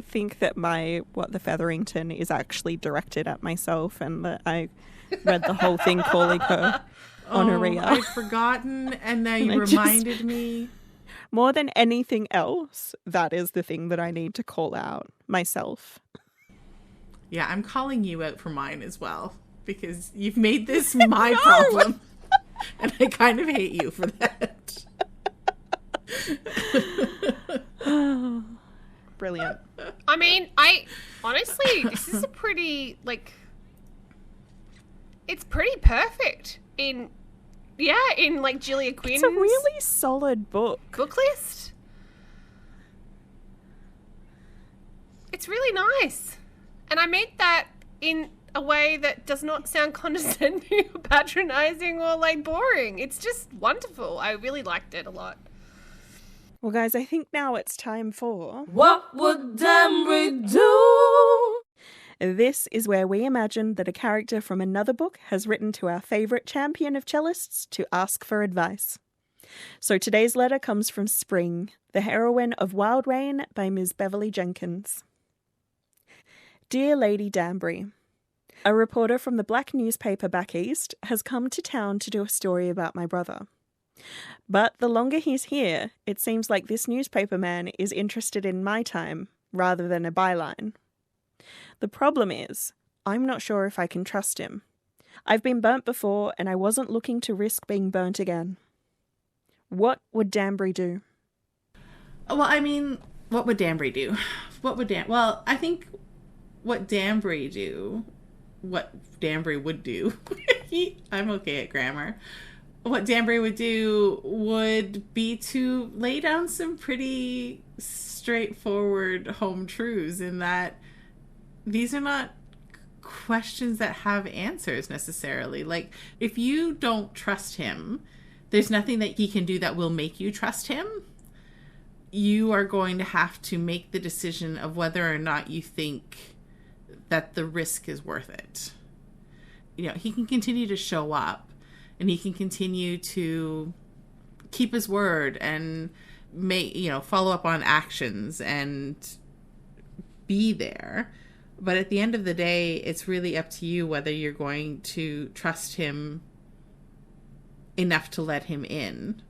think that my What the Featherington is actually directed at myself, and that I read the whole thing calling her Honoria. I'd forgotten, and now you reminded me. More than anything else, that is the thing that I need to call out myself. Yeah, I'm calling you out for mine as well, because you've made this my problem. And I kind of hate you for that. Brilliant. I mean, honestly, this is a pretty, like, it's pretty perfect in like Julia Quinn's... It's a really solid book. Book list. It's really nice. And I meant that in a way that does not sound condescending or patronizing or, like, boring. It's just wonderful. I really liked it a lot. Well, guys, I think now it's time for... What would Danbury do? This is where we imagine that a character from another book has written to our favourite champion of cellists to ask for advice. So today's letter comes from Spring, the heroine of Wild Rain by Ms. Beverly Jenkins. Dear Lady Danbury, a reporter from the black newspaper back east has come to town to do a story about my brother. But the longer he's here, it seems like this newspaper man is interested in my time rather than a byline. The problem is, I'm not sure if I can trust him. I've been burnt before, and I wasn't looking to risk being burnt again. What would Danbury do? Well, I mean, what would Danbury do? Well, I think what Danbury would do, I'm okay at grammar. What Danbury would do would be to lay down some pretty straightforward home truths in that these are not questions that have answers necessarily. Like, if you don't trust him, there's nothing that he can do that will make you trust him. You are going to have to make the decision of whether or not you think that the risk is worth it. You know, he can continue to show up and he can continue to keep his word and follow up on actions and be there. But at the end of the day, it's really up to you whether you're going to trust him enough to let him in.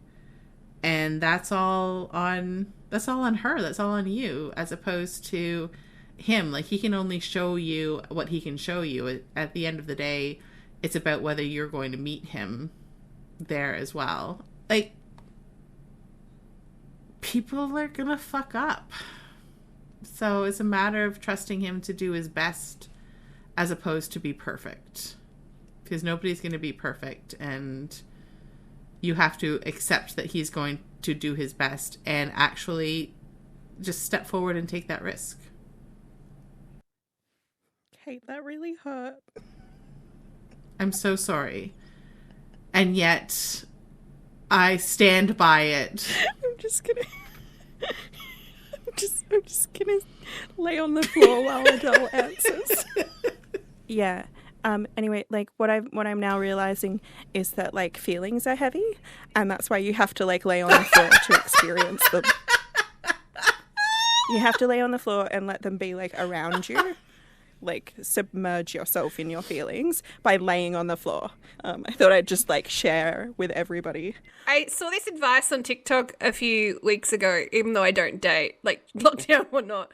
And that's all on her. That's all on you, as opposed to him. Like, he can only show you what he can show you. At the end of the day, it's about whether you're going to meet him there as well. Like, people are gonna fuck up. So it's a matter of trusting him to do his best as opposed to be perfect. Because nobody's going to be perfect, and you have to accept that he's going to do his best and actually just step forward and take that risk. Kate, that really hurt. I'm so sorry. And yet, I stand by it. I'm just gonna lay on the floor while Adele answers. Yeah. Anyway, like, what I'm now realizing is that, like, feelings are heavy, and that's why you have to, like, lay on the floor to experience them. You have to lay on the floor and let them be, like, around you. Like, submerge yourself in your feelings by laying on the floor. I thought I'd just, like, share with everybody. I saw this advice on TikTok a few weeks ago, even though I don't date, like, lockdown or not,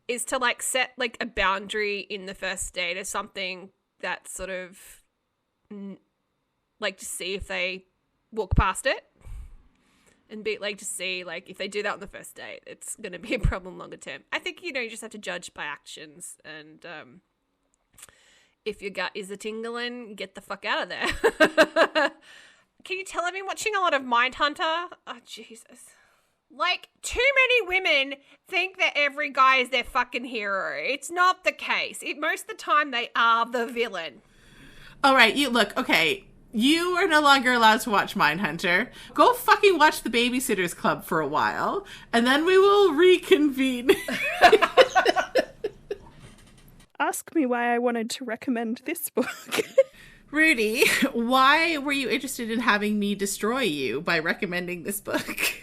is to, like, set, like, a boundary in the first date or something that sort of, like, just see if they walk past it. And be, like, just see, like, if they do that on the first date, it's going to be a problem longer term. I think, you know, you just have to judge by actions. And if your gut is a tingling, get the fuck out of there. Can you tell I've been watching a lot of Mindhunter? Oh, Jesus. Like, too many women think that every guy is their fucking hero. It's not the case. Most of the time, they are the villain. All right, okay. You are no longer allowed to watch Mindhunter. Go fucking watch The Babysitter's Club for a while, and then we will reconvene. Ask me why I wanted to recommend this book. Rudy, why were you interested in having me destroy you by recommending this book?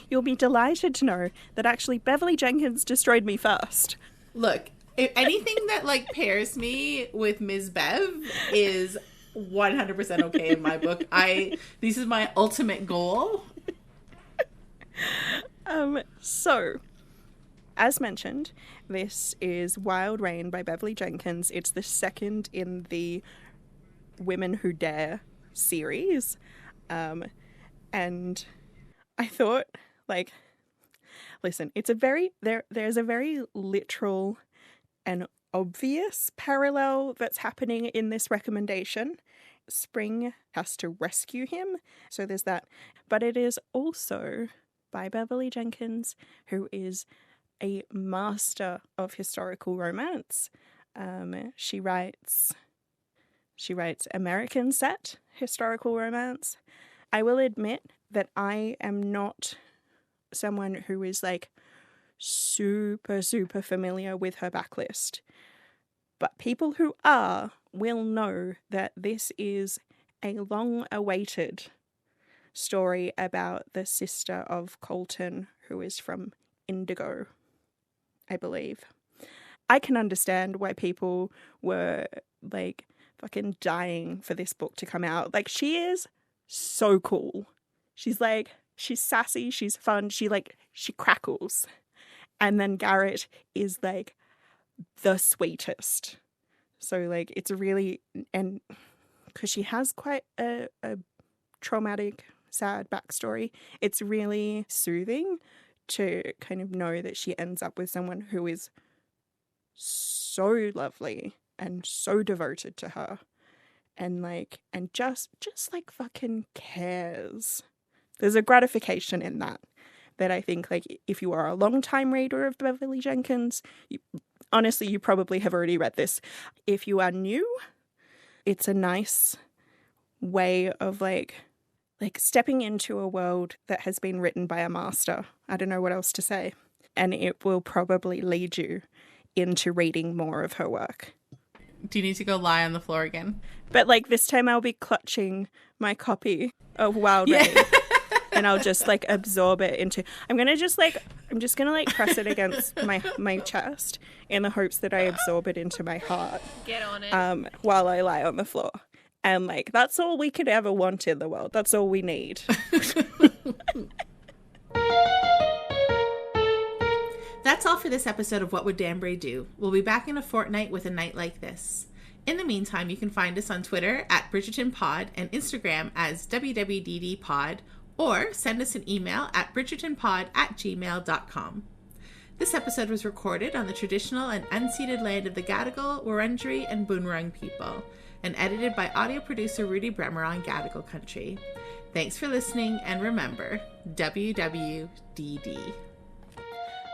You'll be delighted to know that actually Beverly Jenkins destroyed me first. Look, if anything that, like, pairs me with Ms. Bev is 100% okay in my book. This is my ultimate goal. So, as mentioned, this is Wild Rain by Beverly Jenkins. It's the second in the Women Who Dare series. And I thought, like, listen, it's there's a very literal and obvious parallel that's happening in this recommendation. Spring has to rescue him, so there's that. But it is also by Beverly Jenkins, who is a master of historical romance. She writes American set historical romance. I will admit that I am not someone who is, like, super familiar with her backlist. But people who are will know that this is a long-awaited story about the sister of Colton, who is from Indigo, I believe. I can understand why people were, like, fucking dying for this book to come out. Like, she is so cool. She's sassy, she's fun, she crackles. And then Garrett is, like, the sweetest. So, like, it's really, and because she has quite a traumatic, sad backstory, it's really soothing to kind of know that she ends up with someone who is so lovely and so devoted to her, and just like fucking cares. There's a gratification in that I think, like, if you are a long-time reader of Beverly Jenkins, honestly, you probably have already read this. If you are new, it's a nice way of, like stepping into a world that has been written by a master. I don't know what else to say. And it will probably lead you into reading more of her work. Do you need to go lie on the floor again? But, like, this time I'll be clutching my copy of Wild Rain. And I'll just, like, absorb it into... I'm just going to press it against my chest in the hopes that I absorb it into my heart. Get on it. While I lie on the floor. And like, that's all we could ever want in the world. That's all we need. That's all for this episode of What Would Danbury Do? We'll be back in a fortnight with a night like this. In the meantime, you can find us on Twitter at BridgertonPod and Instagram as WWDDPod, or send us an email at bridgertonpod@gmail.com. This episode was recorded on the traditional and unceded land of the Gadigal, Wurundjeri, and Boonwurrung people, and edited by audio producer Rudy Bremer on Gadigal country. Thanks for listening, and remember, WWDD.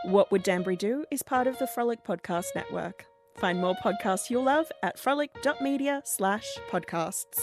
What Would Danbury Do is part of the Frolic Podcast Network. Find more podcasts you'll love at frolic.media/podcasts.